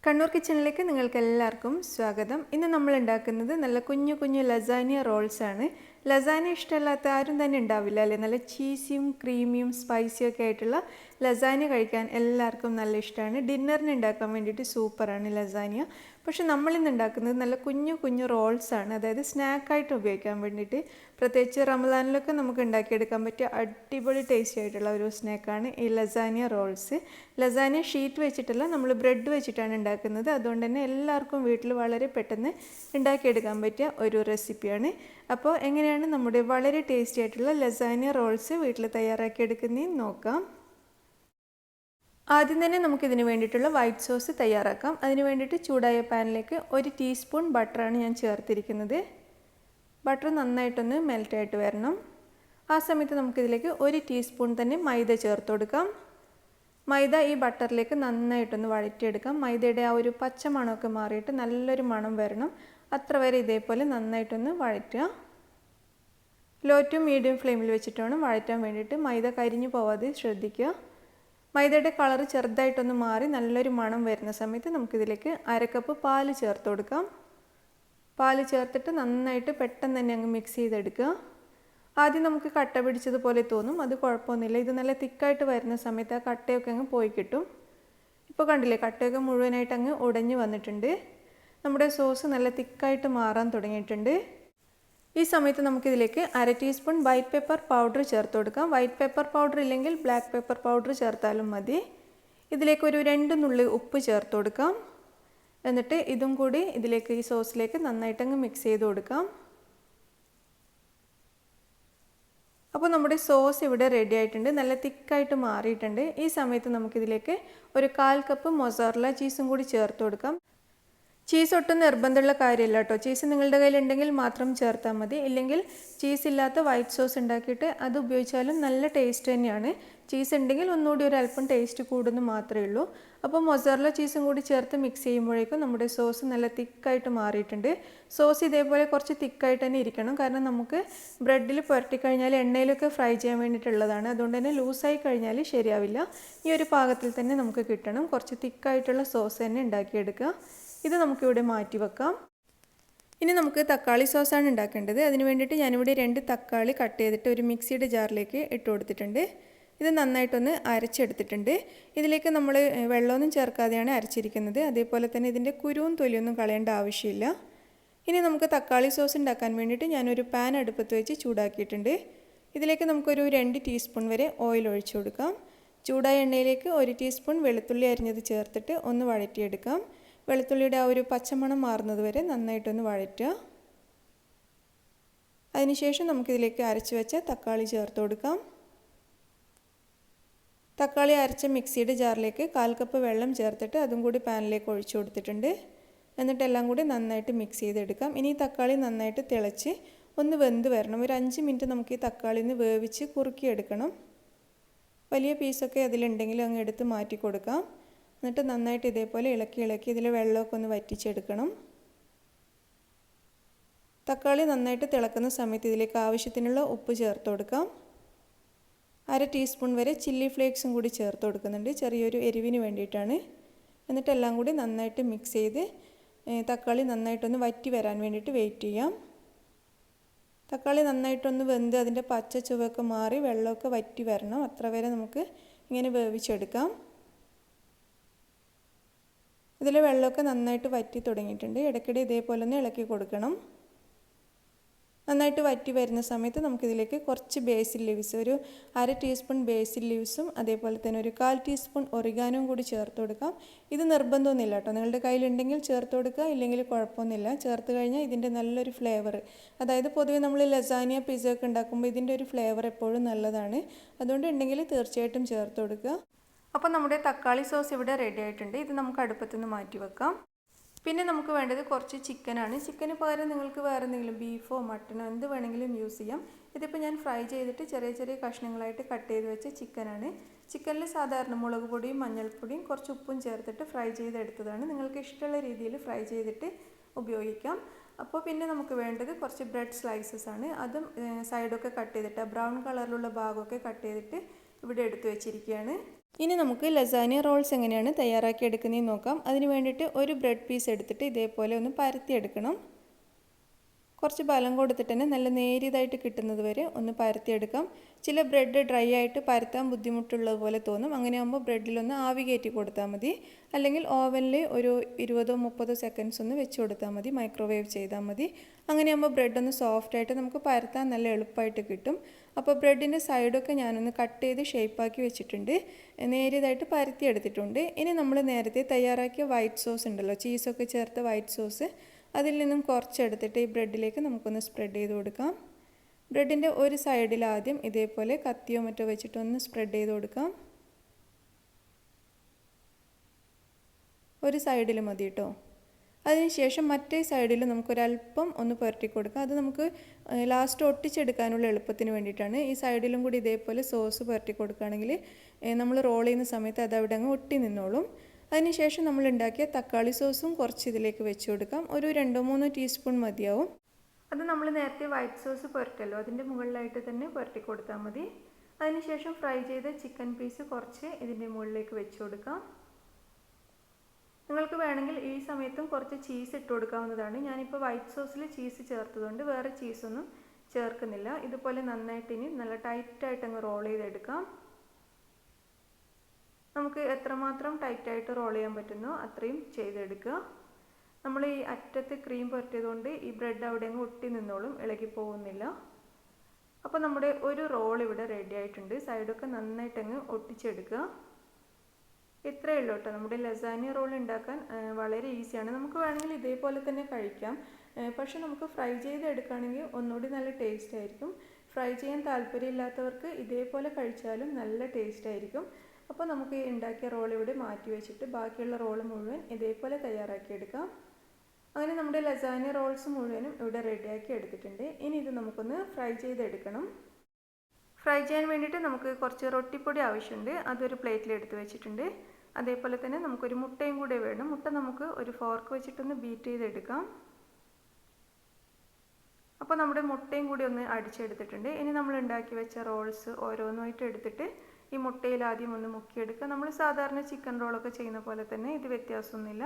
കണ്ണൂർ കിച്ചണിലേക്ക് നിങ്ങൾക്ക് എല്ലാവർക്കും സ്വാഗതം. ഇന്ന് നമ്മൾ ഉണ്ടാക്കുന്നത് നല്ല കുഞ്ഞു കുഞ്ഞു ലസാനിയ റോൾസ് ആണ്. ലസാനിയ ഇഷ്ടമല്ലാത്ത ആരും തന്നെ ഉണ്ടാവില്ല അല്ലേ? നല്ല ചീസിയും ക്രീമിയും സ്പൈസിയും ഒക്കെ ആയിട്ടുള്ള ലസാനിയ കഴിക്കാൻ എല്ലാവർക്കും നല്ല ഇഷ്ടമാണ്. ഡിന്നറിന് ഉണ്ടാക്കാൻ വേണ്ടിയിട്ട് സൂപ്പറാണ് ലസാനിയ. പക്ഷെ നമ്മളിന്ന് ഉണ്ടാക്കുന്നത് നല്ല കുഞ്ഞു കുഞ്ഞു റോൾസ് ആണ്, അതായത് സ്നാക്കായിട്ട് ഉപയോഗിക്കാൻ വേണ്ടിയിട്ട്. പ്രത്യേകിച്ച് റമദാനിലൊക്കെ നമുക്ക് ഉണ്ടാക്കിയെടുക്കാൻ പറ്റിയ അടിപൊളി ടേസ്റ്റി ആയിട്ടുള്ള ഒരു സ്നാക്കാണ് ഈ ലസാനിയ റോൾസ്. ലസാനിയ ഷീറ്റ് വെച്ചിട്ടല്ല, നമ്മൾ ബ്രെഡ് വെച്ചിട്ടാണ് ഉണ്ടാക്കുന്നത്. അതുകൊണ്ട് തന്നെ എല്ലാവർക്കും വീട്ടിൽ വളരെ പെട്ടെന്ന് ഉണ്ടാക്കിയെടുക്കാൻ പറ്റിയ ഒരു റെസിപ്പിയാണ്. അപ്പോൾ എങ്ങനെയാണ് നമ്മുടെ വളരെ ടേസ്റ്റി ആയിട്ടുള്ള ലസാനിയ റോൾസ് വീട്ടിൽ തയ്യാറാക്കിയെടുക്കുന്നതെന്ന് നോക്കാം. ആദ്യം തന്നെ നമുക്കിതിന് വേണ്ടിയിട്ടുള്ള വൈറ്റ് സോസ് തയ്യാറാക്കാം. അതിന് വേണ്ടിയിട്ട് ചൂടായ പാനിലേക്ക് 1 ടീസ്പൂൺ ബട്ടറാണ് ഞാൻ ചേർത്തിരിക്കുന്നത്. ബട്ടർ നന്നായിട്ടൊന്ന് മെൽറ്റായിട്ട് വരണം. ആ സമയത്ത് നമുക്കിതിലേക്ക് 1 ടീസ്പൂൺ തന്നെ മൈദ ചേർത്ത് കൊടുക്കാം. മൈദ ഈ ബട്ടറിലേക്ക് നന്നായിട്ടൊന്ന് വഴറ്റിയെടുക്കാം. മൈദയുടെ ആ ഒരു പച്ച മണമൊക്കെ മാറിയിട്ട് നല്ലൊരു മണം വരണം. അത്ര വരെ ഇതേപോലെ നന്നായിട്ടൊന്ന് വഴറ്റുക. ലോ ടു മീഡിയം ഫ്ലെയിമിൽ വെച്ചിട്ട് വേണം വഴറ്റാൻ വേണ്ടിയിട്ട്. മൈദ കരിഞ്ഞു പോവാതെ ശ്രദ്ധിക്കുക. മൈദയുടെ കളർ ചെറുതായിട്ടൊന്ന് മാറി നല്ലൊരു മണം വരുന്ന സമയത്ത് നമുക്കിതിലേക്ക് 1/2 കപ്പ് പാല് ചേർത്ത് കൊടുക്കാം. പാല് ചേർത്തിട്ട് നന്നായിട്ട് പെട്ടെന്ന് തന്നെ അങ്ങ് മിക്സ് ചെയ്തെടുക്കുക. ആദ്യം നമുക്ക് കട്ട പിടിച്ചതുപോലെ തോന്നും, അത് കുഴപ്പമൊന്നുമില്ല. ഇത് നല്ല തിക്കായിട്ട് വരുന്ന സമയത്ത് ആ കട്ടയൊക്കെ അങ്ങ് പോയി കിട്ടും. ഇപ്പോൾ കണ്ടില്ലേ, കട്ടയൊക്കെ മുഴുവനായിട്ട് അങ്ങ് ഉടഞ്ഞു വന്നിട്ടുണ്ട്. നമ്മുടെ സോസ് നല്ല തിക്കായിട്ട് മാറാൻ തുടങ്ങിയിട്ടുണ്ട്. ഈ സമയത്ത് നമുക്കിതിലേക്ക് 1/2 ടീസ്പൂൺ വൈറ്റ് പെപ്പർ പൗഡർ ചേർത്ത് കൊടുക്കാം. വൈറ്റ് പെപ്പർ പൗഡർ ഇല്ലെങ്കിൽ ബ്ലാക്ക് പെപ്പർ പൗഡർ ചേർത്താലും മതി. ഇതിലേക്ക് ഒരു 2 നുള്ളി ഉപ്പ് ചേർത്ത് കൊടുക്കാം. എന്നിട്ട് ഇതും കൂടി ഇതിലേക്ക് ഈ സോസിലേക്ക് നന്നായിട്ടങ്ങ് മിക്സ് ചെയ്ത് കൊടുക്കാം. അപ്പോൾ നമ്മുടെ സോസ് ഇവിടെ റെഡി ആയിട്ടുണ്ട്, നല്ല തിക്കായിട്ട് മാറിയിട്ടുണ്ട്. ഈ സമയത്ത് നമുക്കിതിലേക്ക് ഒരു 1/4 കപ്പ് മൊസറല്ല ചീസും കൂടി ചേർത്ത് കൊടുക്കാം. ചീസ് ഒട്ടും നിർബന്ധമുള്ള കാര്യമില്ല കേട്ടോ. ചീസ് നിങ്ങളുടെ കയ്യിലുണ്ടെങ്കിൽ മാത്രം ചേർത്താൽ മതി. ഇല്ലെങ്കിൽ ചീസ് ഇല്ലാത്ത വൈറ്റ് സോസ് ഉണ്ടാക്കിയിട്ട് അത് ഉപയോഗിച്ചാലും നല്ല ടേസ്റ്റ് തന്നെയാണ്. ചീസ് ഉണ്ടെങ്കിൽ ഒന്നുകൂടി ഒരു അല്പം ടേസ്റ്റ് കൂടുന്നു മാത്രമേ ഉള്ളൂ. അപ്പോൾ മൊസറല്ല ചീസും കൂടി ചേർത്ത് മിക്സ് ചെയ്യുമ്പോഴേക്കും നമ്മുടെ സോസ് നല്ല തിക്കായിട്ട് മാറിയിട്ടുണ്ട്. സോസ് ഇതേപോലെ കുറച്ച് തിക്കായിട്ട് തന്നെ ഇരിക്കണം, കാരണം നമുക്ക് ബ്രെഡിൽ പുരട്ടിക്കഴിഞ്ഞാൽ എണ്ണയിലൊക്കെ ഫ്രൈ ചെയ്യാൻ വേണ്ടിയിട്ടുള്ളതാണ്. അതുകൊണ്ട് തന്നെ ലൂസായി കഴിഞ്ഞാൽ ശരിയാവില്ല. ഈ ഒരു പാകത്തിൽ തന്നെ നമുക്ക് കിട്ടണം. കുറച്ച് തിക്കായിട്ടുള്ള സോസ് തന്നെ ഉണ്ടാക്കിയെടുക്കുക. ഇത് നമുക്കിവിടെ മാറ്റി വെക്കാം. ഇനി നമുക്ക് തക്കാളി സോസാണ് ഉണ്ടാക്കേണ്ടത്. അതിന് വേണ്ടിയിട്ട് ഞാനിവിടെ 2 തക്കാളി കട്ട് ചെയ്തിട്ട് ഒരു മിക്സിയുടെ ജാറിലേക്ക് ഇട്ട് കൊടുത്തിട്ടുണ്ട്. ഇത് നന്നായിട്ടൊന്ന് അരച്ചെടുത്തിട്ടുണ്ട്. ഇതിലേക്ക് നമ്മൾ വെള്ളമൊന്നും ചേർക്കാതെയാണ് അരച്ചിരിക്കുന്നത്. അതേപോലെ തന്നെ ഇതിൻ്റെ കുരുവും തൊലിയൊന്നും കളയേണ്ട ആവശ്യമില്ല. ഇനി നമുക്ക് തക്കാളി സോസ് ഉണ്ടാക്കാൻ വേണ്ടിയിട്ട് ഞാനൊരു പാൻ അടുപ്പത്ത് വെച്ച് ചൂടാക്കിയിട്ടുണ്ട്. ഇതിലേക്ക് നമുക്കൊരു 2 ടീസ്പൂൺ വരെ ഓയിൽ ഒഴിച്ചു കൊടുക്കാം. ചൂടായ എണ്ണയിലേക്ക് 1 ടീസ്പൂൺ വെളുത്തുള്ളി അരിഞ്ഞത് ചേർത്തിട്ട് ഒന്ന് വഴറ്റിയെടുക്കാം. വെളുത്തുള്ളിയുടെ ആ ഒരു പച്ചമണം മാറുന്നത് വരെ നന്നായിട്ടൊന്ന് വഴറ്റുക. അതിനുശേഷം നമുക്കിതിലേക്ക് അരച്ച് വെച്ച തക്കാളി ചേർത്ത് കൊടുക്കാം. തക്കാളി അരച്ച മിക്സിയുടെ ജാറിലേക്ക് 1/4 കപ്പ് വെള്ളം ചേർത്തിട്ട് അതും കൂടി പാനിലേക്ക് ഒഴിച്ചു കൊടുത്തിട്ടുണ്ട്. എന്നിട്ട് എല്ലാം കൂടി നന്നായിട്ട് മിക്സ് ചെയ്തെടുക്കാം. ഇനി ഈ തക്കാളി നന്നായിട്ട് തിളച്ച് ഒന്ന് വെന്ത് വരണം. ഒരു 5 മിനിറ്റ് നമുക്ക് ഈ തക്കാളി ഒന്ന് വേവിച്ച് കുറുക്കിയെടുക്കണം. വലിയ പീസൊക്കെ അതിലുണ്ടെങ്കിൽ അങ്ങ് എടുത്ത് മാറ്റി കൊടുക്കാം. എന്നിട്ട് നന്നായിട്ട് ഇതേപോലെ ഇളക്കി ഇതിൽ വെള്ളമൊക്കെ ഒന്ന് വറ്റിച്ചെടുക്കണം. തക്കാളി നന്നായിട്ട് തിളക്കുന്ന സമയത്ത് ഇതിലേക്ക് ആവശ്യത്തിനുള്ള ഉപ്പ് ചേർത്ത് കൊടുക്കാം. 1/2 ടീസ്പൂൺ വരെ ചില്ലി ഫ്ലേക്സും കൂടി ചേർത്ത് കൊടുക്കുന്നുണ്ട്, ചെറിയൊരു എരിവിന് വേണ്ടിയിട്ടാണ്. എന്നിട്ട് എല്ലാം കൂടി നന്നായിട്ട് മിക്സ് ചെയ്ത് തക്കാളി നന്നായിട്ടൊന്ന് വറ്റി വരാൻ വേണ്ടിയിട്ട് വെയിറ്റ് ചെയ്യാം. തക്കാളി നന്നായിട്ടൊന്ന് വെന്ത് അതിൻ്റെ പച്ച ചുവയൊക്കെ മാറി വെള്ളമൊക്കെ വറ്റി വരണം. അത്ര വരെ നമുക്ക് ഇങ്ങനെ വേവിച്ചെടുക്കാം. ഇതിൽ വെള്ളമൊക്കെ നന്നായിട്ട് വറ്റി തുടങ്ങിയിട്ടുണ്ട്. ഇടയ്ക്കിടെ ഇതേപോലെ ഒന്ന് ഇളക്കി കൊടുക്കണം. നന്നായിട്ട് വറ്റി വരുന്ന സമയത്ത് നമുക്കിതിലേക്ക് കുറച്ച് ബേസിൽ ലീവ്സ്, ഒരു 1/2 ടീസ്പൂൺ ബേസിൽ ലീവ്സും അതേപോലെ തന്നെ ഒരു 1/4 ടീസ്പൂൺ ഒറിഗാനോയും കൂടി ചേർത്ത് കൊടുക്കാം. ഇത് നിർബന്ധമൊന്നുമില്ല കേട്ടോ, നിങ്ങളുടെ കയ്യിലുണ്ടെങ്കിൽ ചേർത്ത് കൊടുക്കുക, ഇല്ലെങ്കിൽ കുഴപ്പമൊന്നുമില്ല. ചേർത്ത് കഴിഞ്ഞാൽ ഇതിൻ്റെ നല്ലൊരു ഫ്ലേവർ, അതായത് പൊതുവേ നമ്മൾ ലസാനിയ പിസ്സ ഒക്കെ ഉണ്ടാക്കുമ്പോൾ ഇതിൻ്റെ ഒരു ഫ്ലേവർ എപ്പോഴും നല്ലതാണ്. അതുകൊണ്ട് ഉണ്ടെങ്കിൽ തീർച്ചയായിട്ടും ചേർത്ത് കൊടുക്കുക. അപ്പോൾ നമ്മുടെ തക്കാളി സോസ് ഇവിടെ റെഡി ആയിട്ടുണ്ട്. ഇത് നമുക്ക് അടുപ്പത്തുനിന്ന് മാറ്റി വെക്കാം. പിന്നെ നമുക്ക് വേണ്ടത് കുറച്ച് ചിക്കനാണ്. ചിക്കന് പകരം നിങ്ങൾക്ക് വേറെ എന്തെങ്കിലും ബീഫോ മട്ടനോ എന്ത് വേണമെങ്കിലും യൂസ് ചെയ്യാം. ഇതിപ്പോൾ ഞാൻ ഫ്രൈ ചെയ്തിട്ട് ചെറിയ ചെറിയ കഷ്ണങ്ങളായിട്ട് കട്ട് ചെയ്ത് വെച്ച ചിക്കനാണ്. ചിക്കനിൽ സാധാരണ മുളക് പൊടിയും മഞ്ഞൾപ്പൊടിയും കുറച്ച് ഉപ്പും ചേർത്തിട്ട് ഫ്രൈ ചെയ്തെടുത്തതാണ്. നിങ്ങൾക്ക് ഇഷ്ടമുള്ള രീതിയിൽ ഫ്രൈ ചെയ്തിട്ട് ഉപയോഗിക്കാം. അപ്പോൾ പിന്നെ നമുക്ക് വേണ്ടത് കുറച്ച് ബ്രെഡ് സ്ലൈസസ് ആണ്. അതും സൈഡൊക്കെ കട്ട് ചെയ്തിട്ട് ബ്രൗൺ കളറിലുള്ള ഭാഗമൊക്കെ കട്ട് ചെയ്തിട്ട് ഇവിടെ എടുത്തു വെച്ചിരിക്കുകയാണ്. ഇനി നമുക്ക് ലസാനിയ റോൾസ് എങ്ങനെയാണ് തയ്യാറാക്കി എടുക്കുന്നതെന്ന് നോക്കാം. അതിന് വേണ്ടിയിട്ട് ഒരു ബ്രെഡ് പീസ് എടുത്തിട്ട് ഇതേപോലെ ഒന്ന് പരത്തിയെടുക്കണം. കുറച്ച് ബലം കൊടുത്തിട്ട് തന്നെ നല്ല നേരിയതായിട്ട് കിട്ടുന്നത് വരെ ഒന്ന് പരത്തിയെടുക്കാം. ചില ബ്രെഡ് ഡ്രൈ ആയിട്ട് പരത്താൻ ബുദ്ധിമുട്ടുള്ളത് പോലെ തോന്നും. അങ്ങനെയാകുമ്പോൾ ബ്രെഡിലൊന്ന് ആവി കയറ്റി കൊടുത്താൽ മതി. അല്ലെങ്കിൽ ഓവനിൽ ഒരു 20-30 സെക്കൻഡ്സ് ഒന്ന് വെച്ച് കൊടുത്താൽ മതി. മൈക്രോവേവ് ചെയ്താൽ മതി. അങ്ങനെയാകുമ്പോൾ ബ്രെഡ് ഒന്ന് സോഫ്റ്റായിട്ട് നമുക്ക് പരത്താൻ നല്ല എളുപ്പമായിട്ട് കിട്ടും. അപ്പോൾ ബ്രെഡിൻ്റെ സൈഡൊക്കെ ഞാനൊന്ന് കട്ട് ചെയ്ത് ഷേപ്പാക്കി വെച്ചിട്ടുണ്ട്. നേരിയതായിട്ട് പരത്തിയെടുത്തിട്ടുണ്ട്. ഇനി നമ്മൾ നേരത്തെ തയ്യാറാക്കിയ വൈറ്റ് സോസ് ഉണ്ടല്ലോ, ചീസൊക്കെ ചേർത്ത വൈറ്റ് സോസ്, അതിൽ നിന്നും കുറച്ചെടുത്തിട്ട് ഈ ബ്രെഡിലേക്ക് നമുക്കൊന്ന് സ്പ്രെഡ് ചെയ്ത് കൊടുക്കാം. ബ്രെഡിൻ്റെ ഒരു സൈഡിൽ ആദ്യം ഇതേപോലെ കത്തിയോ മറ്റോ വെച്ചിട്ടൊന്ന് സ്പ്രെഡ് ചെയ്ത് കൊടുക്കാം. ഒരു സൈഡിൽ മതി കേട്ടോ. അതിനുശേഷം മറ്റേ സൈഡിൽ നമുക്കൊരല്പം ഒന്ന് പുരട്ടി കൊടുക്കാം. അത് നമുക്ക് ലാസ്റ്റ് ഒട്ടിച്ചെടുക്കാനുള്ള എളുപ്പത്തിന് വേണ്ടിയിട്ടാണ്. ഈ സൈഡിലും കൂടി ഇതേപോലെ സോസ് പുരട്ടി കൊടുക്കുകയാണെങ്കിൽ നമ്മൾ റോൾ ചെയ്യുന്ന സമയത്ത് അത് അവിടെ അങ്ങ് ഒട്ടി നിന്നോളും. അതിനുശേഷം നമ്മൾ ഉണ്ടാക്കിയ തക്കാളി സോസും കുറച്ച് ഇതിലേക്ക് വെച്ച് കൊടുക്കാം. ഒരു 2-3 ടീസ്പൂൺ മതിയാവും. അത് നമ്മൾ നേരത്തെ വൈറ്റ് സോസ് പുരട്ടല്ലോ, അതിൻ്റെ മുകളിലായിട്ട് തന്നെ പുരട്ടി കൊടുത്താൽ മതി. അതിനുശേഷം ഫ്രൈ ചെയ്ത ചിക്കൻ പീസ് കുറച്ച് ഇതിൻ്റെ മുകളിലേക്ക് വെച്ച് കൊടുക്കാം. നിങ്ങൾക്ക് വേണമെങ്കിൽ ഈ സമയത്തും കുറച്ച് ചീസ് ഇട്ട് കൊടുക്കാവുന്നതാണ്. ഞാനിപ്പോൾ വൈറ്റ് സോസിൽ ചീസ് ചേർത്തതുകൊണ്ട് വേറെ ചീസൊന്നും ചേർക്കുന്നില്ല. ഇതുപോലെ നന്നായിട്ട് ഇനി നല്ല ടൈറ്റായിട്ട് അങ്ങ് റോൾ ചെയ്തെടുക്കാം. നമുക്ക് എത്രമാത്രം ടൈറ്റായിട്ട് റോൾ ചെയ്യാൻ പറ്റുന്നോ അത്രയും ചെയ്തെടുക്കുക. നമ്മൾ ഈ അറ്റത്ത് ക്രീം പുരട്ടിയതുകൊണ്ട് ഈ ബ്രെഡ് അവിടെ അങ്ങ് ഒട്ടി നിന്നോളും, ഇളകി പോകുന്നില്ല. അപ്പോൾ നമ്മുടെ ഒരു റോൾ ഇവിടെ റെഡി ആയിട്ടുണ്ട്. സൈഡൊക്കെ നന്നായിട്ട് അങ്ങ് ഒട്ടിച്ചെടുക്കുക. ഇത്രയേ ഉള്ളൂ കേട്ടോ. നമ്മുടെ ലസാനിയ റോൾ ഉണ്ടാക്കാൻ വളരെ ഈസിയാണ്. നമുക്ക് വേണമെങ്കിൽ ഇതേപോലെ തന്നെ കഴിക്കാം. പക്ഷെ നമുക്ക് ഫ്രൈ ചെയ്തെടുക്കുകയാണെങ്കിൽ ഒന്നുകൂടി നല്ല ടേസ്റ്റ് ആയിരിക്കും. ഫ്രൈ ചെയ്യാൻ താല്പര്യമില്ലാത്തവർക്ക് ഇതേപോലെ കഴിച്ചാലും നല്ല ടേസ്റ്റ് ആയിരിക്കും. അപ്പോൾ നമുക്ക് ഉണ്ടാക്കിയ റോൾ ഇവിടെ മാറ്റി വെച്ചിട്ട് ബാക്കിയുള്ള റോൾ മുഴുവൻ ഇതേപോലെ തയ്യാറാക്കിയെടുക്കാം. അങ്ങനെ നമ്മുടെ ലസാനിയ റോൾസ് മുഴുവനും ഇവിടെ റെഡിയാക്കി എടുത്തിട്ടുണ്ട്. ഇനി ഇത് നമുക്കൊന്ന് ഫ്രൈ ചെയ്തെടുക്കണം. ഫ്രൈ ചെയ്യാൻ വേണ്ടിയിട്ട് നമുക്ക് കുറച്ച് റൊട്ടിപ്പൊടി ആവശ്യമുണ്ട്. അതൊരു പ്ലേറ്റിൽ എടുത്ത് വെച്ചിട്ടുണ്ട്. അതേപോലെ തന്നെ നമുക്കൊരു മുട്ടയും കൂടെ വേണം. മുട്ട നമുക്ക് ഒരു ഫോർക്ക് വെച്ചിട്ടൊന്ന് ബീറ്റ് ചെയ്തെടുക്കാം. അപ്പോൾ നമ്മുടെ മുട്ടയും കൂടി ഒന്ന് അടിച്ചെടുത്തിട്ടുണ്ട്. ഇനി നമ്മൾ ഉണ്ടാക്കി വെച്ച റോൾസ് ഓരോന്നായിട്ട് എടുത്തിട്ട് ഈ മുട്ടയിൽ ആദ്യം ഒന്ന് മുക്കിയെടുക്കുക. നമ്മൾ സാധാരണ ചിക്കൻ റോളൊക്കെ ചെയ്യുന്ന പോലെ തന്നെ, ഇത് വ്യത്യാസമൊന്നുമില്ല.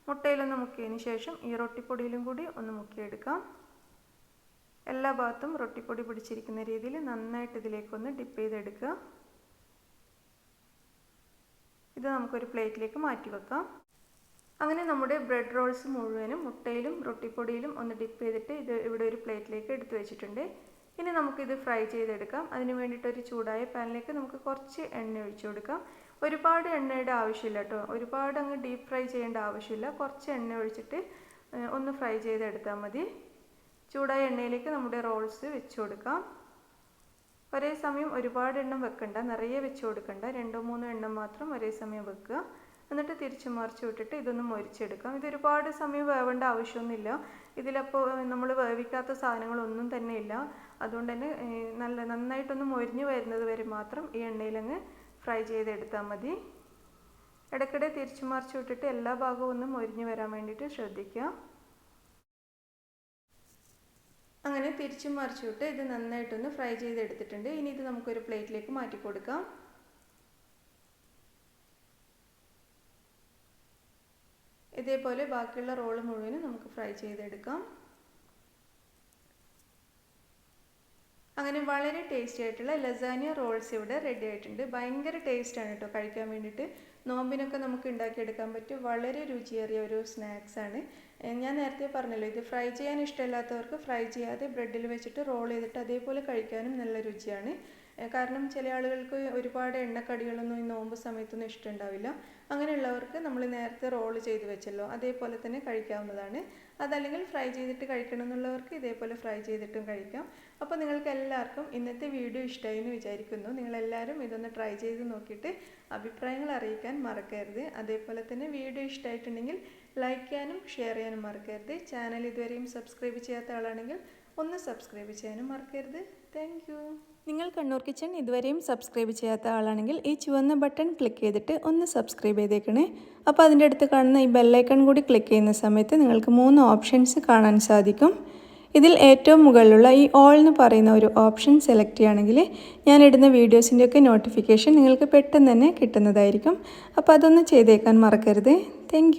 മുട്ടയിലൊന്ന് മുക്കിയതിന് ശേഷം ഈ റൊട്ടിപ്പൊടിയിലും കൂടി ഒന്ന് മുക്കിയെടുക്കാം. എല്ലാ ഭാഗത്തും റൊട്ടിപ്പൊടി പിടിച്ചിരിക്കുന്ന രീതിയിൽ നന്നായിട്ട് ഇതിലേക്കൊന്ന് ഡിപ്പ് ചെയ്തെടുക്കുക. ഇത് നമുക്കൊരു പ്ലേറ്റിലേക്ക് മാറ്റി വെക്കാം. അങ്ങനെ നമ്മുടെ ബ്രെഡ് റോൾസ് മുഴുവനും മുട്ടയിലും റൊട്ടിപ്പൊടിയിലും ഒന്ന് ഡിപ്പ് ചെയ്തിട്ട് ഇത് ഇവിടെ ഒരു പ്ലേറ്റിലേക്ക് എടുത്ത് വെച്ചിട്ടുണ്ട്. ഇനി നമുക്കിത് ഫ്രൈ ചെയ്തെടുക്കാം. അതിന് വേണ്ടിയിട്ട് ഒരു ചൂടായ പാനിലേക്ക് നമുക്ക് കുറച്ച് എണ്ണ ഒഴിച്ചു കൊടുക്കാം. ഒരുപാട് എണ്ണയുടെ ആവശ്യമില്ല കേട്ടോ. ഒരുപാട് അങ്ങ് ഡീപ്പ് ഫ്രൈ ചെയ്യേണ്ട ആവശ്യമില്ല. കുറച്ച് എണ്ണ ഒഴിച്ചിട്ട് ഒന്ന് ഫ്രൈ ചെയ്തെടുത്താൽ മതി. ചൂടായ എണ്ണയിലേക്ക് നമ്മുടെ റോൾസ് വെച്ച് കൊടുക്കാം. ഒരേ സമയം ഒരുപാട് എണ്ണം വെക്കണ്ട, നിറയെ വെച്ച് കൊടുക്കണ്ട. 2-3 എണ്ണം മാത്രം ഒരേ സമയം വെക്കുക. എന്നിട്ട് തിരിച്ചു മറിച്ച് വിട്ടിട്ട് ഇതൊന്ന് മൊരിച്ചെടുക്കാം. ഇതൊരുപാട് സമയം വേവേണ്ട ആവശ്യമൊന്നുമില്ല. ഇതിലപ്പോൾ നമ്മൾ വേവിക്കാത്ത സാധനങ്ങളൊന്നും തന്നെ ഇല്ല. അതുകൊണ്ട് തന്നെ നന്നായിട്ടൊന്ന് മൊരിഞ്ഞ് വരുന്നത് വരെ മാത്രം ഈ എണ്ണയിലങ്ങ് ഫ്രൈ ചെയ്തെടുത്താൽ മതി. ഇടയ്ക്കിടെ തിരിച്ചു മറിച്ച് വിട്ടിട്ട് എല്ലാ ഭാഗവും ഒന്ന് മൊരിഞ്ഞ് വരാൻ വേണ്ടിയിട്ട് ശ്രദ്ധിക്കുക. അങ്ങനെ തിരിച്ചു മറിച്ച് വിട്ട് ഇത് നന്നായിട്ടൊന്ന് ഫ്രൈ ചെയ്തെടുത്തിട്ടുണ്ട്. ഇനി ഇത് നമുക്കൊരു പ്ലേറ്റിലേക്ക് മാറ്റി കൊടുക്കാം. ഇതേപോലെ ബാക്കിയുള്ള റോള് മുഴുവനും നമുക്ക് ഫ്രൈ ചെയ്തെടുക്കാം. അങ്ങനെ വളരെ ടേസ്റ്റി ആയിട്ടുള്ള ലസാനിയ റോൾസ് ഇവിടെ റെഡി ആയിട്ടുണ്ട്. ഭയങ്കര ടേസ്റ്റാണ് കേട്ടോ കഴിക്കാൻ വേണ്ടിയിട്ട്. നോമ്പിനൊക്കെ നമുക്ക് ഉണ്ടാക്കിയെടുക്കാൻ പറ്റും. വളരെ രുചിയേറിയ ഒരു സ്നാക്സാണ്. ഞാൻ നേരത്തെ പറഞ്ഞല്ലോ, ഇത് ഫ്രൈ ചെയ്യാൻ ഇഷ്ടമില്ലാത്തവർക്ക് ഫ്രൈ ചെയ്യാതെ ബ്രെഡിൽ വെച്ചിട്ട് റോൾ ചെയ്തിട്ട് അതേപോലെ കഴിക്കാനും നല്ല രുചിയാണ്. കാരണം ചില ആളുകൾക്ക് ഒരുപാട് എണ്ണക്കടികളൊന്നും ഈ നോമ്പ് സമയത്തൊന്നും ഇഷ്ടമുണ്ടാവില്ല. അങ്ങനെയുള്ളവർക്ക് നമ്മൾ നേരത്തെ റോൾ ചെയ്ത് വെച്ചല്ലോ, അതേപോലെ തന്നെ കഴിക്കാവുന്നതാണ്. അതല്ലെങ്കിൽ ഫ്രൈ ചെയ്തിട്ട് കഴിക്കണം എന്നുള്ളവർക്ക് ഇതേപോലെ ഫ്രൈ ചെയ്തിട്ടും കഴിക്കാം. അപ്പോൾ നിങ്ങൾക്ക് എല്ലാവർക്കും ഇന്നത്തെ വീഡിയോ ഇഷ്ടമായി എന്ന് വിചാരിക്കുന്നു. നിങ്ങളെല്ലാവരും ഇതൊന്ന് ട്രൈ ചെയ്ത് നോക്കിയിട്ട് അഭിപ്രായങ്ങൾ അറിയിക്കാൻ മറക്കരുത്. അതേപോലെ തന്നെ വീഡിയോ ഇഷ്ടമായിട്ടുണ്ടെങ്കിൽ ലൈക്ക് ചെയ്യാനും ഷെയർ ചെയ്യാനും മറക്കരുത്. ചാനൽ ഇതുവരെയും സബ്സ്ക്രൈബ് ചെയ്യാത്ത ആളാണെങ്കിൽ ഒന്ന് സബ്സ്ക്രൈബ് ചെയ്യാനും മറക്കരുത്. Thank you. നിങ്ങൾ കണ്ണൂർ കിച്ചൺ ഇതുവരെയും സബ്സ്ക്രൈബ് ചെയ്യാത്ത ആളാണെങ്കിൽ ഈ ചുവന്ന ബട്ടൺ ക്ലിക്ക് ചെയ്തിട്ട് ഒന്ന് സബ്സ്ക്രൈബ് ചെയ്തേക്കണേ. അപ്പോൾ അതിൻ്റെ അടുത്ത് കാണുന്ന ഈ ബെല്ലൈക്കൺ കൂടി ക്ലിക്ക് ചെയ്യുന്ന സമയത്ത് നിങ്ങൾക്ക് 3 ഓപ്ഷൻസ് കാണാൻ സാധിക്കും. ഇതിൽ ഏറ്റവും മുകളിലുള്ള ഈ ഓൾ എന്ന് പറയുന്ന ഒരു ഓപ്ഷൻ സെലക്ട് ചെയ്യുകയാണെങ്കിൽ ഞാനിടുന്ന വീഡിയോസിൻ്റെയൊക്കെ നോട്ടിഫിക്കേഷൻ നിങ്ങൾക്ക് പെട്ടെന്ന് തന്നെ കിട്ടുന്നതായിരിക്കും. അപ്പോൾ അതൊന്ന് ചെയ്തേക്കാൻ മറക്കരുത്. താങ്ക്